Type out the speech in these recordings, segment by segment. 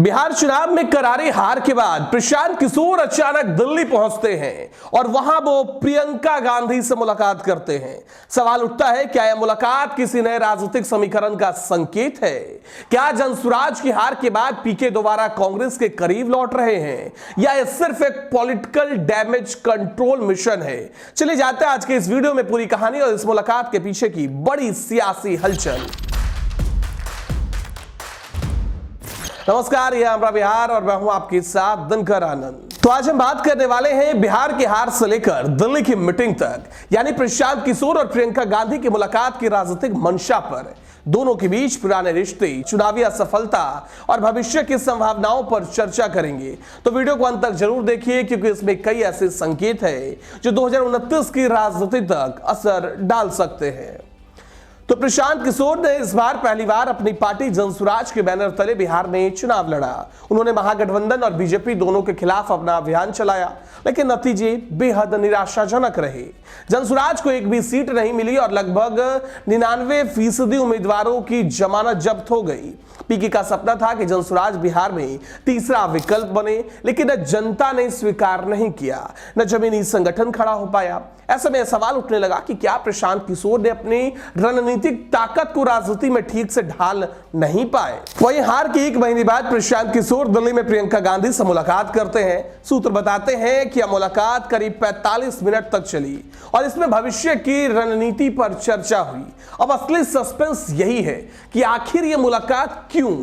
बिहार चुनाव में करारी हार के बाद प्रशांत किशोर अचानक दिल्ली पहुंचते हैं और वहां वो प्रियंका गांधी से मुलाकात करते हैं। सवाल उठता है, क्या यह मुलाकात किसी नए राजनीतिक समीकरण का संकेत है? क्या जनसुराज की हार के बाद पीके दोबारा कांग्रेस के करीब लौट रहे हैं, या यह सिर्फ एक पॉलिटिकल डैमेज कंट्रोल मिशन है? चलिए जानते हैं आज के इस वीडियो में पूरी कहानी और इस मुलाकात के पीछे की बड़ी सियासी हलचल। नमस्कार, यह हमारा बिहार और मैं हूं आपके साथ दिनकर आनंद। तो आज हम बात करने वाले हैं बिहार की हार से लेकर दिल्ली की मीटिंग तक, यानी प्रशांत किशोर और प्रियंका गांधी की मुलाकात की राजनीतिक मंशा पर। दोनों के बीच पुराने रिश्ते, चुनावी असफलता और भविष्य की संभावनाओं पर चर्चा करेंगे। तो वीडियो को अंत तक जरूर देखिए, क्योंकि इसमें कई ऐसे संकेत हैं जो 2029 की राजनीति तक असर डाल सकते हैं। तो प्रशांत किशोर ने इस बार पहली बार अपनी पार्टी जनसुराज के बैनर तले बिहार में चुनाव लड़ा। उन्होंने महागठबंधन और बीजेपी दोनों के खिलाफ अपना अभियान चलाया, लेकिन नतीजे बेहद निराशाजनक रहे। जनसुराज को एक भी सीट नहीं मिली और लगभग 99% उम्मीदवारों की जमानत जब्त हो गई। पीके का सपना था कि जनसुराज बिहार में तीसरा विकल्प बने, लेकिन जनता ने स्वीकार नहीं किया, न जमीनी संगठन खड़ा हो पाया। ऐसे में सवाल उठने लगा कि क्या प्रशांत किशोर ने अपनी रणनीतिक ताकत को राजनीति में ठीक से ढाल नहीं पाए। वहीं हार के एक महीने बाद प्रशांत किशोर दिल्ली में प्रियंका गांधी से मुलाकात करते हैं। सूत्र बताते हैं कि यह मुलाकात करीब 45 मिनट तक चली और इसमें भविष्य की रणनीति पर चर्चा हुई। अब असली सस्पेंस यही है कि आखिर यह मुलाकात क्यों?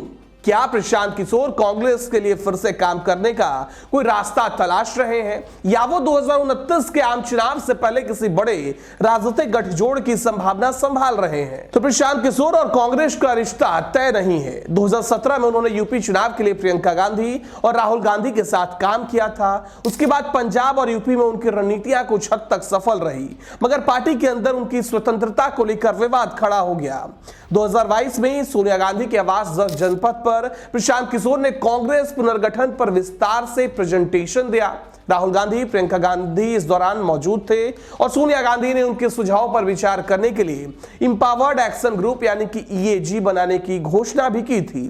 क्या प्रशांत किशोर कांग्रेस के लिए फिर से काम करने का कोई रास्ता तलाश रहे हैं, या वो 2029 के आम चुनाव से पहले किसी बड़े राजनीतिक गठजोड़ की संभावना संभाल रहे हैं? तो प्रशांत किशोर और कांग्रेस का रिश्ता तय नहीं है। 2017 में उन्होंने यूपी चुनाव के लिए प्रियंका गांधी और राहुल गांधी के साथ काम किया था। उसके बाद पंजाब और यूपी में उनकी रणनीतियां कुछ हद तक सफल रही, मगर पार्टी के अंदर उनकी स्वतंत्रता को लेकर विवाद खड़ा हो गया। 2022 में सोनिया गांधी के आवास जनपद प्रशांत किशोर ने कांग्रेस पुनर्गठन पर विस्तार से प्रेजेंटेशन दिया। राहुल गांधी, प्रियंका गांधी इस दौरान मौजूद थे और सोनिया गांधी ने उनके सुझाव पर विचार करने के लिए इंपावर्ड एक्शन ग्रुप यानी कि ईएजी बनाने की घोषणा भी की थी।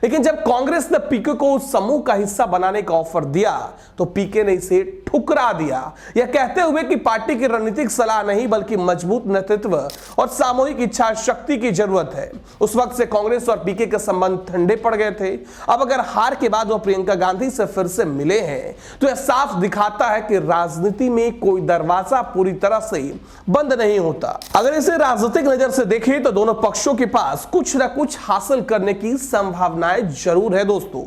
लेकिन जब कांग्रेस ने पीके को उस समूह का हिस्सा बनाने का ऑफर दिया तो पीके ने इसे ठुकरा दिया, यह कहते हुए कि पार्टी की रणनीतिक सलाह नहीं बल्कि मजबूत नेतृत्व और सामूहिक इच्छा शक्ति की जरूरत है। उस वक्त से कांग्रेस और पीके के संबंध ठंडे पड़ गए थे। अब अगर हार के बाद वह प्रियंका गांधी से फिर से मिले हैं तो यह साफ दिखाता है कि राजनीति में कोई दरवाजा पूरी तरह से बंद नहीं होता। अगर इसे राजनीतिक नजर से देखें तो दोनों पक्षों के पास कुछ न कुछ हासिल करने की संभावनाएं जरूर है। दोस्तों,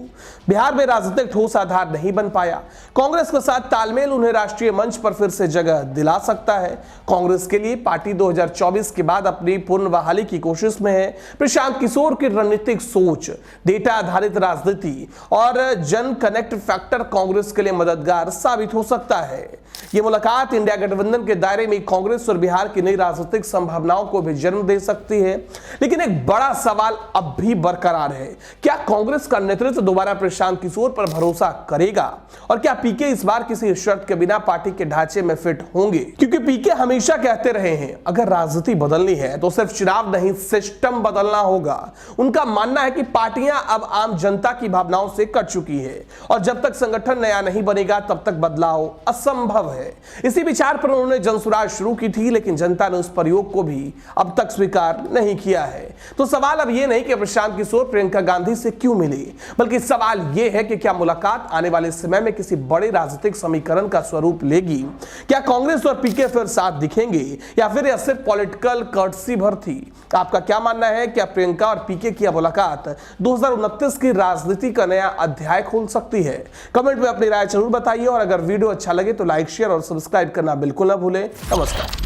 बिहार में राजनीतिक ठोस आधार नहीं बन पाया। कांग्रेस के साथ तालमेल उन्हें राष्ट्रीय मंच पर फिर से जगह दिला सकता है। कांग्रेस के लिए पार्टी 2024 के बाद अपनी पूर्ण बहाली की कोशिश में है। प्रशांत किशोर की रणनीतिक सोच, डेटा आधारित राजनीति और जन कनेक्ट फैक्टर कांग्रेस के लिए मददगार साबित हो सकता है। यह मुलाकात इंडिया गठबंधन के दायरे में कांग्रेस और बिहार की नई राजनीतिक संभावनाओं को भी जन्म दे सकती है। लेकिन एक बड़ा सवाल अब भी बरकरार है, क्या कांग्रेस का नेतृत्व दोबारा प्रशांत किशोर पर भरोसा करेगा, और क्या पीके इस बार किसी शर्त के बिना पार्टी के ढांचे में फिट होंगे? क्योंकि पीके हमेशा कहते रहे हैं, अगर राजनीति बदलनी है तो सिर्फ चुनाव नहीं, सिस्टम बदलना होगा। उनका मानना है कि पार्टियां अब आम जनता की भावनाओं से कट चुकी है और जब तक संगठन नया नहीं बनेगा तब तक बदलाव असंभव है। इसी विचार पर उन्होंने जनसुराज शुरू की थी, लेकिन जनता ने उस प्रयोग को भी अब तक स्वीकार नहीं किया है। तो सवाल अब यह नहीं कि प्रशांत किशोर प्रियंका गांधी से क्यों मिले, बल्कि सवाल यह है कि क्या मुलाकात आने वाले समय में किसी बड़े राजनीतिक समीकरण का स्वरूप लेगी? क्या कांग्रेस और पीके फिर साथ दिखेंगे, या फिर यह सिर्फ पॉलिटिकल कर्टसी भर थी? आपका क्या मानना है? क्या प्रियंका और पीके की मुलाकात 2029 की राजनीति का नया अध्याय खोल सकती है? कमेंट में अपनी राय जरूर बताइए और अगर वीडियो अच्छा लगे तो लाइक, शेयर और सब्सक्राइब करना बिल्कुल ना भूलें। नमस्कार।